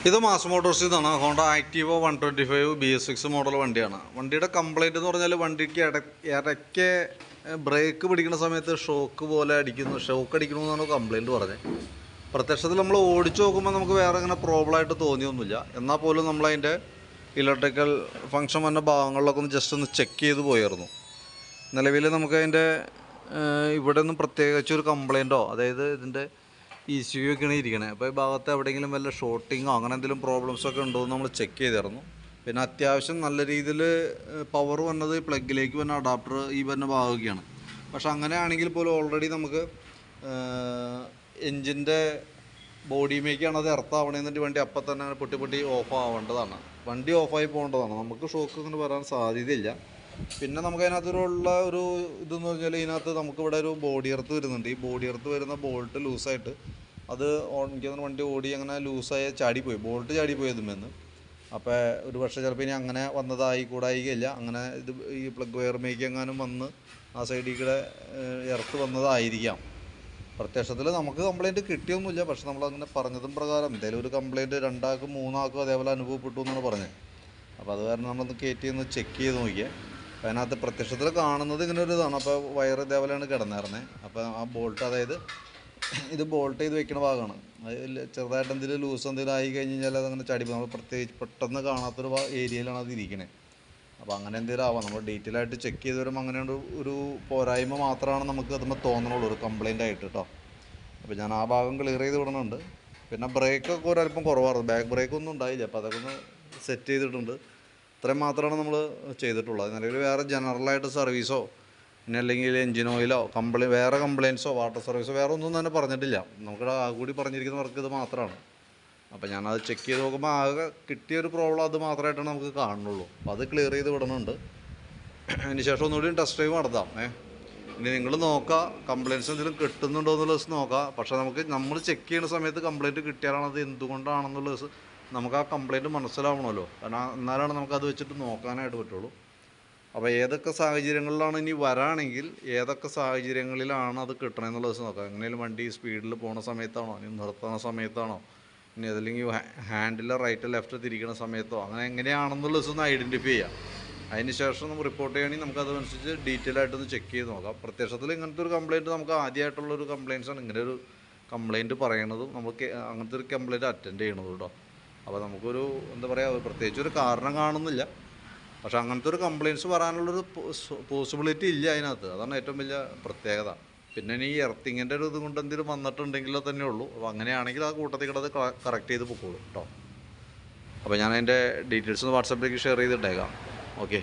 ഇത് മാസ് മോട്ടോഴ്സിൽ നിന്നാണ്. Honda ആക്റ്റീവോ 125 BS6 model വണ്ടിയാണ്. വണ്ടിയുടെ കംപ്ലൈൻറ്റ് എന്ന് പറഞ്ഞാൽ വണ്ടിക്ക് ഇടയ്ക്ക് ബ്രേക്ക് പിടിക്കുന്ന സമയത്ത് ഷോക്ക് പോലെ അടിക്കുന്നു, ഷോക്ക് അടിക്കണമെന്നാണ് കംപ്ലൈൻറ്റ് പറഞ്ഞത്. പ്രത്യക്ഷത്തിൽ നമ്മൾ ഓടിച്ചു നോക്കുമ്പോൾ നമുക്ക് വേറെ അങ്ങനെ പ്രോബ്ലമായിട്ട് തോന്നിയൊന്നുമില്ല. എന്നാൽ പോലും നമ്മളതിൻ്റെ ഇലക്ട്രിക്കൽ ഫങ്ഷൻ വന്ന ഭാഗങ്ങളിലൊക്കെ ഒന്ന് ജസ്റ്റ് ഒന്ന് ചെക്ക് ചെയ്ത് പോയായിരുന്നു. നിലവിൽ നമുക്കതിൻ്റെ ഇവിടെ ഒന്നും പ്രത്യേകിച്ചൊരു കംപ്ലൈൻറ്റോ, അതായത് ഇതിൻ്റെ ECU ഒക്കെയാണ് ഇരിക്കണത്. അപ്പോൾ ഈ ഭാഗത്ത് എവിടെയെങ്കിലും വല്ല ഷോർട്ടിങ്ങോ അങ്ങനെ എന്തെങ്കിലും പ്രോബ്ലംസൊക്കെ ഉണ്ടോ എന്ന് നമ്മൾ ചെക്ക് ചെയ്തിരുന്നു. പിന്നെ അത്യാവശ്യം നല്ല രീതിയിൽ പവർ വന്നത് പ്ലഗിലേക്ക് വന്ന അഡാപ്റ്റർ ഈ വരുന്ന ഭാഗമൊക്കെയാണ്. പക്ഷെ അങ്ങനെയാണെങ്കിൽ പോലും ഓൾറെഡി നമുക്ക് എൻജിൻ്റെ ബോഡിയുമേക്കാണ് അത് എർത്താവണമെന്നിട്ട് വണ്ടി അപ്പം തന്നെ പൊട്ടി ഓഫ് ആവേണ്ടതാണ്. വണ്ടി ഓഫായി പോകേണ്ടതാണ്. നമുക്ക് ഷോക്ക് അങ്ങനെ വരാൻ സാധ്യതയില്ല. പിന്നെ നമുക്ക് അതിനകത്തുള്ള ഒരു ഇതെന്ന് പറഞ്ഞാൽ ഇതിനകത്ത് നമുക്കിവിടെ ഒരു ബോഡി എർത്ത് വരുന്നുണ്ട്. ഈ ബോഡി എർത്ത് വരുന്ന ബോൾട്ട് ലൂസായിട്ട് അത് എനിക്ക് തോന്നുന്നു വണ്ടി ഓടി അങ്ങനെ ലൂസായി ചാടിപ്പോയി, ബോൾട്ട് ചാടിപ്പോയി അതുമെന്ന്. അപ്പോൾ ഒരു പക്ഷേ ചിലപ്പോൾ ഇനി അങ്ങനെ വന്നതായി കൂടായികയില്ല, അങ്ങനെ ഇത് ഈ പ്ലഗ് വയർമേക്ക് എങ്ങാനും വന്ന് ആ സൈഡിൽ കൂടെ എർത്ത് വന്നതായിരിക്കാം. പ്രത്യക്ഷത്തിൽ നമുക്ക് കംപ്ലയിൻറ്റ് കിട്ടിയൊന്നുമില്ല. പക്ഷെ നമ്മളങ്ങനെ പറഞ്ഞതും പ്രകാരം എന്തെങ്കിലും ഒരു കംപ്ലയിൻറ്റ് 2 ആൾക്കും 3 ആൾക്കും അതേപോലെ അനുഭവപ്പെട്ടു എന്നാണ് പറഞ്ഞത്. അപ്പോൾ അത് കാരണം നമ്മളൊന്ന് കയറ്റി ഒന്ന് ചെക്ക് ചെയ്ത് നോക്കിയാൽ അപ്പോൾ അതിനകത്ത് പ്രത്യക്ഷത്തിൽ കാണുന്നത് ഇങ്ങനെ ഒരു ഇതാണ്. അപ്പോൾ വയർ ഇതേപോലെയാണ് കിടന്നിരുന്നത്. അപ്പോൾ ആ ബോൾട്ട്, അതായത് ഇത് ബോൾട്ട് ചെയ്ത് വെക്കുന്ന ഭാഗമാണ്. അതിൽ ചെറുതായിട്ട് എന്തെങ്കിലും ലൂസ് എന്തെങ്കിലും ആയി കഴിഞ്ഞ് കഴിഞ്ഞാൽ അതങ്ങനെ ചടിപ്പോൾ നമ്മൾ പ്രത്യേകിച്ച് പെട്ടെന്ന് കാണാത്തൊരു ഏരിയയിലാണ് അത് ഇരിക്കുന്നത്. അപ്പോൾ അങ്ങനെ എന്തെങ്കിലും ആവാം. നമ്മൾ ഡീറ്റെയിൽ ആയിട്ട് ചെക്ക് ചെയ്ത് വരുമ്പോൾ അങ്ങനെ ഒരു പോരായ്മ മാത്രമാണ് നമുക്ക് അതുമ്പോൾ തോന്നണുള്ളൂ, ഒരു കംപ്ലയിൻ്റ് ആയിട്ട് കേട്ടോ. അപ്പോൾ ഞാൻ ആ ഭാഗം ക്ലിയർ ചെയ്ത് വിടുന്നുണ്ട്. പിന്നെ ബ്രേക്കൊക്കെ ഒരല്പം കുറവായിരുന്നു, ബാക്ക് ബ്രേക്കൊന്നും ഉണ്ടായില്ല. അപ്പോൾ അതൊക്കെ ഒന്ന് സെറ്റ് ചെയ്തിട്ടുണ്ട്. ഇത്രയും മാത്രമാണ് നമ്മൾ ചെയ്തിട്ടുള്ളത്. നിലവിൽ വേറെ ജനറലായിട്ട് സർവീസോ പിന്നെ അല്ലെങ്കിൽ എൻജിൻ ഓയിലോ വേറെ കംപ്ലയിൻസോ വാട്ടർ സർവീസോ വേറെ ഒന്നും തന്നെ പറഞ്ഞിട്ടില്ല. നമുക്ക് ആ കൂടി പറഞ്ഞിരിക്കുന്ന വർക്ക് ഇത് മാത്രമാണ്. അപ്പോൾ ഞാനത് ചെക്ക് ചെയ്ത് നോക്കുമ്പോൾ ആകെ കിട്ടിയൊരു പ്രോബ്ലം അത് മാത്രമായിട്ടാണ് നമുക്ക് കാണുന്നുള്ളൂ. അപ്പോൾ അത് ക്ലിയർ ചെയ്ത് വിടുന്നുണ്ട്. അതിന് ശേഷം ഒന്നുകൂടി ടെസ്റ്റ് ഡ്രൈവ് നടത്താം. ഇനി നിങ്ങൾ നോക്കുക കംപ്ലയിൻസ് എന്തെങ്കിലും കിട്ടുന്നുണ്ടോ എന്നുള്ള ദിവസം നോക്കുക. പക്ഷേ നമ്മൾ ചെക്ക് ചെയ്യുന്ന സമയത്ത് കംപ്ലയിൻറ്റ് കിട്ടിയാലാണ് അത് എന്തുകൊണ്ടാണെന്നുള്ള ദിവസം നമുക്ക് ആ കംപ്ലയിൻറ്റ് മനസ്സിലാവണമല്ലോ. കാരണം എന്നാലാണ് നമുക്കത് വെച്ചിട്ട് നോക്കാനായിട്ട് പറ്റുള്ളൂ. അപ്പോൾ ഏതൊക്കെ സാഹചര്യങ്ങളിലാണ് ഇനി വരാണെങ്കിൽ ഏതൊക്കെ സാഹചര്യങ്ങളിലാണ് അത് കിട്ടണമെന്നുള്ള ദിവസം നോക്കാം. എങ്ങനെയും വണ്ടി സ്പീഡിൽ പോകുന്ന സമയത്താണോ, ഇനി നിർത്തുന്ന സമയത്താണോ, ഇനി അതല്ലെങ്കിൽ ഹാൻഡിൽ റൈറ്റ് ലെഫ്റ്റ് തിരിക്കുന്ന സമയത്തോ, അങ്ങനെ എങ്ങനെയാണെന്നുള്ള ദിവസം ഒന്ന് ഐഡൻറ്റിഫൈ ചെയ്യാം. അതിന് ശേഷം നമ്മൾ റിപ്പോർട്ട് ചെയ്യുകയാണെങ്കിൽ നമുക്കതനുസരിച്ച് ഡീറ്റെയിൽ ആയിട്ടൊന്ന് ചെക്ക് ചെയ്ത് നോക്കാം. പ്രത്യക്ഷത്തിൽ ഇങ്ങനത്തെ ഒരു കംപ്ലയിൻറ്റ് നമുക്ക് ആദ്യമായിട്ടുള്ളൊരു കംപ്ലയിൻസാണ് ഇങ്ങനെ ഒരു കംപ്ലയിൻറ്റ് പറയുന്നതും നമുക്ക് അങ്ങനത്തെ ഒരു കംപ്ലയിൻറ്റ് അറ്റൻഡ് ചെയ്യണത് കേട്ടോ. അപ്പോൾ നമുക്കൊരു എന്താ പറയുക, പ്രത്യേകിച്ചൊരു കാരണം കാണുന്നില്ല. പക്ഷെ അങ്ങനത്തെ ഒരു കംപ്ലയിൻറ്റ്സ് വരാനുള്ളൊരു പോസിബിലിറ്റി ഇല്ല അതിനകത്ത്. അതാണ് ഏറ്റവും വലിയ പ്രത്യേകത. പിന്നെ ഇനി ഈ എർത്തിങ്ങിൻ്റെ ഒരു ഇത് കൊണ്ട് എന്തെങ്കിലും വന്നിട്ടുണ്ടെങ്കിലോ തന്നെ ഉള്ളൂ. അപ്പോൾ അങ്ങനെയാണെങ്കിൽ ആ കൂട്ടത്തിൽ കൂടെ അത് കറക്റ്റ് ചെയ്ത് പൊക്കോളൂ കേട്ടോ. അപ്പോൾ ഞാൻ അതിൻ്റെ ഡീറ്റെയിൽസ് വാട്സാപ്പിലേക്ക് ഷെയർ ചെയ്തിട്ടേക്കാം. ഓക്കെ.